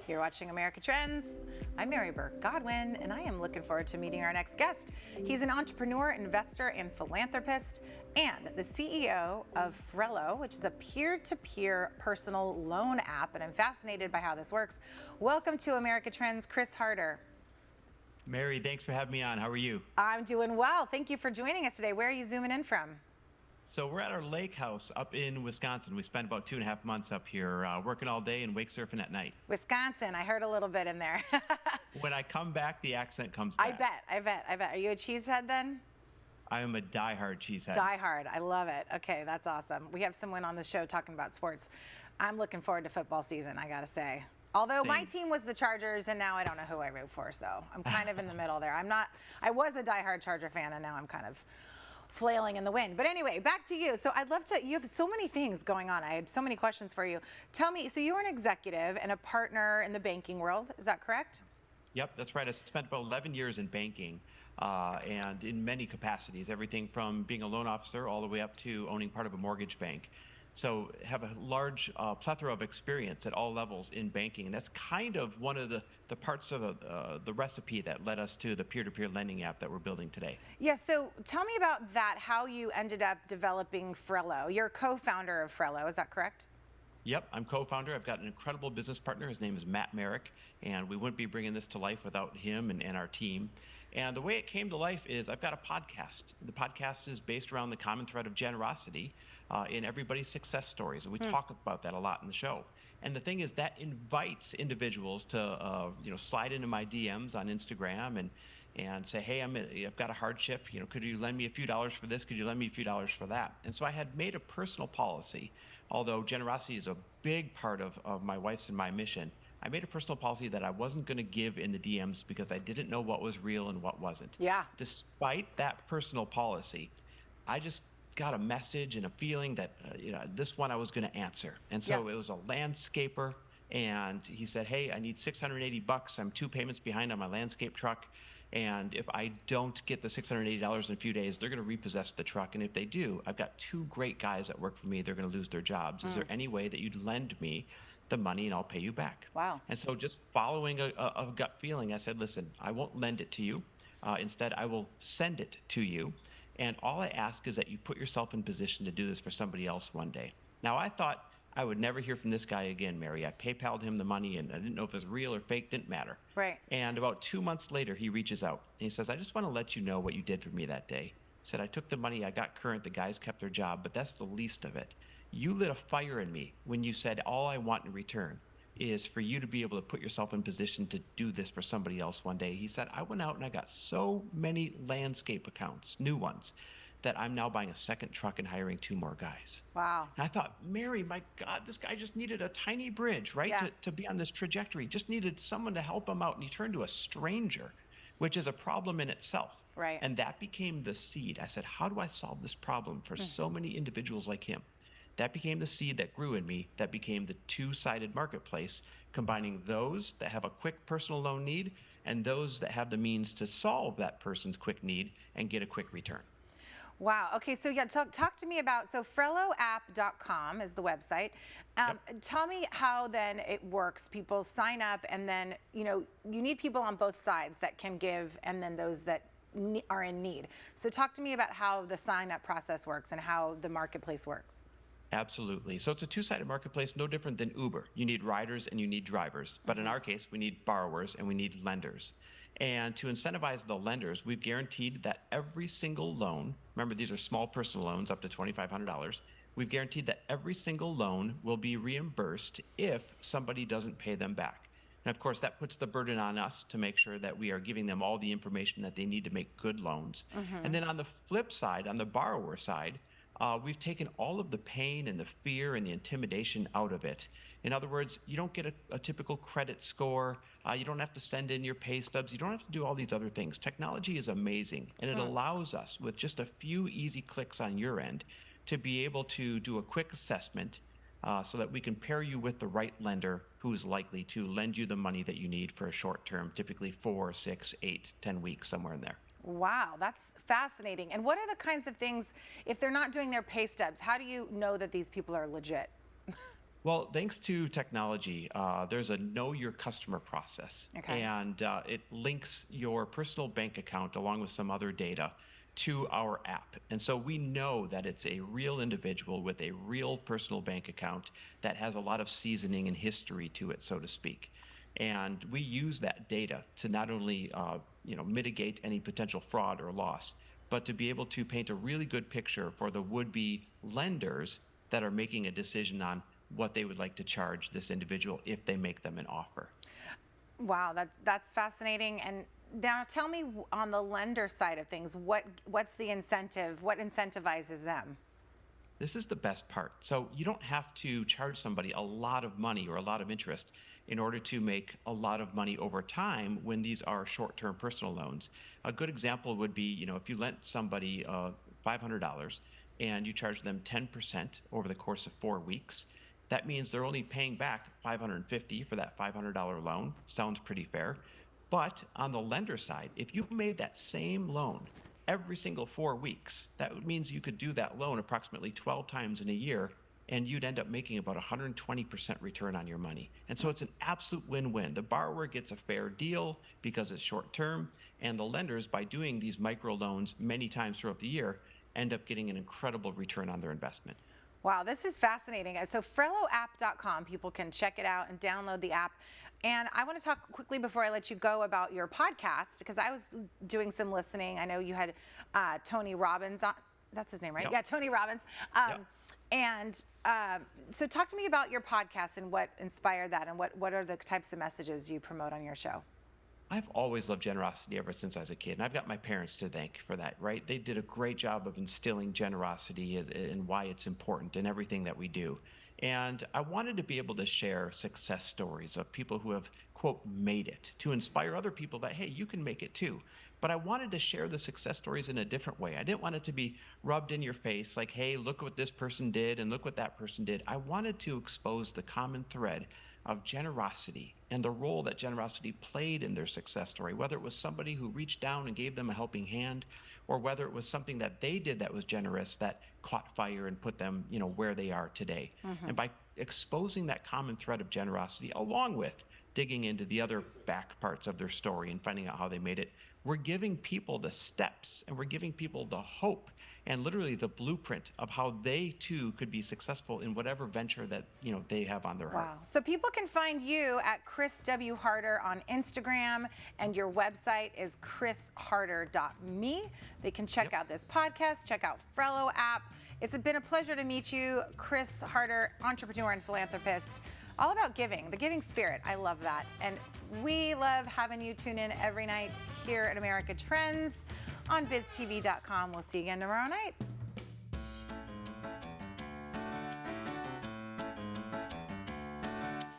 You're watching America Trends. I'm Mary Burt-Godwin, and I am looking forward to meeting our next guest. He's an entrepreneur, investor, and philanthropist, and the CEO of Frello, which is a peer-to-peer personal loan app, and I'm fascinated by how this works. Welcome to America Trends, Chris Harder. Mary, thanks for having me on. How are you? I'm doing well. Thank you for joining us today. Where are you zooming in from? So we're at our lake house up in Wisconsin. We spent about 2.5 months up here working all day and wake surfing at night. Wisconsin, I heard a little bit in there. When I come back, the accent comes back. I bet. Are you a cheesehead then? I am a diehard cheesehead. Diehard, I love it. Okay, that's awesome. We have someone on the show talking about sports. I'm looking forward to football season, I gotta say. Although Same. my team was the Chargers, and now I don't know who I root for, so I'm kind of in the middle there. I was a diehard Charger fan, and now I'm kind of flailing in the wind. But anyway, back to you. So I'd love to, you have so many things going on. I had so many questions for you. Tell me, so you were an executive and a partner in the banking world, is that correct? Yep, that's right. I spent about 11 years in banking and in many capacities, everything from being a loan officer all the way up to owning part of a mortgage bank. So have a large plethora of experience at all levels in banking. And that's kind of one of the parts of the recipe that led us to the peer-to-peer lending app that we're building today. Yeah, so tell me about that, how you ended up developing Frello. You're a co-founder of Frello, is that correct? Yep, I'm co-founder. I've got an incredible business partner. His name is Matt Merrick, and we wouldn't be bringing this to life without him and our team. And the way it came to life is I've got a podcast. The podcast is based around the common thread of generosity in everybody's success stories, and we talk about that a lot in the show. And the thing is that invites individuals to slide into my DMs on Instagram and say, hey, I've got a hardship. Could you lend me a few dollars for this? Could you lend me a few dollars for that? And so I had made a personal policy, although generosity is a big part of my wife's and my mission. I made a personal policy that I wasn't going to give in the DMs because I didn't know what was real and what wasn't. Yeah. Despite that personal policy, I just got a message and a feeling that this one I was going to answer. And so It was a landscaper, and he said, hey, I need $680. I'm 2 payments behind on my landscape truck. And if I don't get the $680 in a few days, they're going to repossess the truck. And if they do, I've got 2 great guys that work for me. They're going to lose their jobs. Is there any way that you'd lend me the money and I'll pay you back? Wow. And so just following a gut feeling, I said, listen, I won't lend it to you. Instead, I will send it to you. And all I ask is that you put yourself in position to do this for somebody else one day. Now, I thought I would never hear from this guy again, Mary. I PayPal'd him the money, and I didn't know if it was real or fake, didn't matter. Right. And about 2 months later, he reaches out, and he says, I just want to let you know what you did for me that day. He said, I took the money, I got current, the guys kept their job, but that's the least of it. You lit a fire in me when you said, all I want in return is for you to be able to put yourself in position to do this for somebody else one day. He said, I went out and I got so many landscape accounts, new ones, that I'm now buying a second truck and hiring 2 more guys. Wow. And I thought, Mary, my God, this guy just needed a tiny bridge, right? Yeah. To be on this trajectory, just needed someone to help him out. And he turned to a stranger, which is a problem in itself. Right. And that became the seed. I said, how do I solve this problem for so many individuals like him? That became the seed that grew in me, that became the 2-sided marketplace, combining those that have a quick personal loan need and those that have the means to solve that person's quick need and get a quick return. Wow. Okay. So yeah, talk to me about, so FrelloApp.com is the website. Tell me how then it works. People sign up, and then, you need people on both sides that can give, and then those that are in need. So talk to me about how the sign up process works and how the marketplace works. Absolutely. So it's a 2-sided marketplace, no different than Uber. You need riders and you need drivers. But in our case, we need borrowers and we need lenders. And to incentivize the lenders, we've guaranteed that every single loan, remember these are small personal loans up to $2,500, we've guaranteed that every single loan will be reimbursed if somebody doesn't pay them back. And of course, that puts the burden on us to make sure that we are giving them all the information that they need to make good loans. And then on the flip side, on the borrower side, we've taken all of the pain and the fear and the intimidation out of it. In other words, you don't get a typical credit score. You don't have to send in your pay stubs. You don't have to do all these other things. Technology is amazing, and it allows us, with just a few easy clicks on your end, to be able to do a quick assessment so that we can pair you with the right lender who is likely to lend you the money that you need for a short term, typically 4, 6, 8, 10 weeks, somewhere in there. Wow, that's fascinating. And what are the kinds of things, if they're not doing their pay stubs, how do you know that these people are legit? Well, thanks to technology, there's a know your customer process, Okay. and it links your personal bank account along with some other data to our app. And so we know that it's a real individual with a real personal bank account that has a lot of seasoning and history to it, so to speak. And we use that data to not only mitigate any potential fraud or loss, but to be able to paint a really good picture for the would-be lenders that are making a decision on what they would like to charge this individual if they make them an offer. Wow, that's fascinating. And now tell me, on the lender side of things, what's the incentive? What incentivizes them? This is the best part. So you don't have to charge somebody a lot of money or a lot of interest in order to make a lot of money over time when these are short-term personal loans. A good example would be, if you lent somebody $500 and you charge them 10% over the course of 4 weeks, that means they're only paying back $550 for that $500 loan. Sounds pretty fair. But on the lender side, if you made that same loan every single 4 weeks, that means you could do that loan approximately 12 times in a year, and you'd end up making about 120% return on your money. And so it's an absolute win-win. The borrower gets a fair deal because it's short term, and the lenders, by doing these micro loans many times throughout the year, end up getting an incredible return on their investment. Wow, this is fascinating. So FrelloApp.com, people can check it out and download the app. And I want to talk quickly before I let you go about your podcast, because I was doing some listening. I know you had Tony Robbins on. That's his name, right? Yep. Yeah, Tony Robbins. Yep. And so talk to me about your podcast and what inspired that, and what are the types of messages you promote on your show? I've always loved generosity ever since I was a kid, and I've got my parents to thank for that, right? They did a great job of instilling generosity and why it's important in everything that we do. And I wanted to be able to share success stories of people who have, quote, made it, to inspire other people that, hey, you can make it too. But I wanted to share the success stories in a different way. I didn't want it to be rubbed in your face like, hey, look what this person did and look what that person did. I wanted to expose the common thread of generosity and the role that generosity played in their success story, whether it was somebody who reached down and gave them a helping hand, or whether it was something that they did that was generous that caught fire and put them, where they are today. Mm-hmm. And by exposing that common thread of generosity, along with digging into the other back parts of their story and finding out how they made it, we're giving people the steps, and we're giving people the hope and literally the blueprint of how they too could be successful in whatever venture that they have on their heart. Wow. So people can find you at Chris W. Harder on Instagram, and your website is chrisharder.me. They can check out this podcast, check out Frello App. It's been a pleasure to meet you, Chris Harder, entrepreneur and philanthropist. All about giving, the giving spirit. I love that. And we love having you tune in every night here at America Trends on BizTV.com. We'll see you again tomorrow night.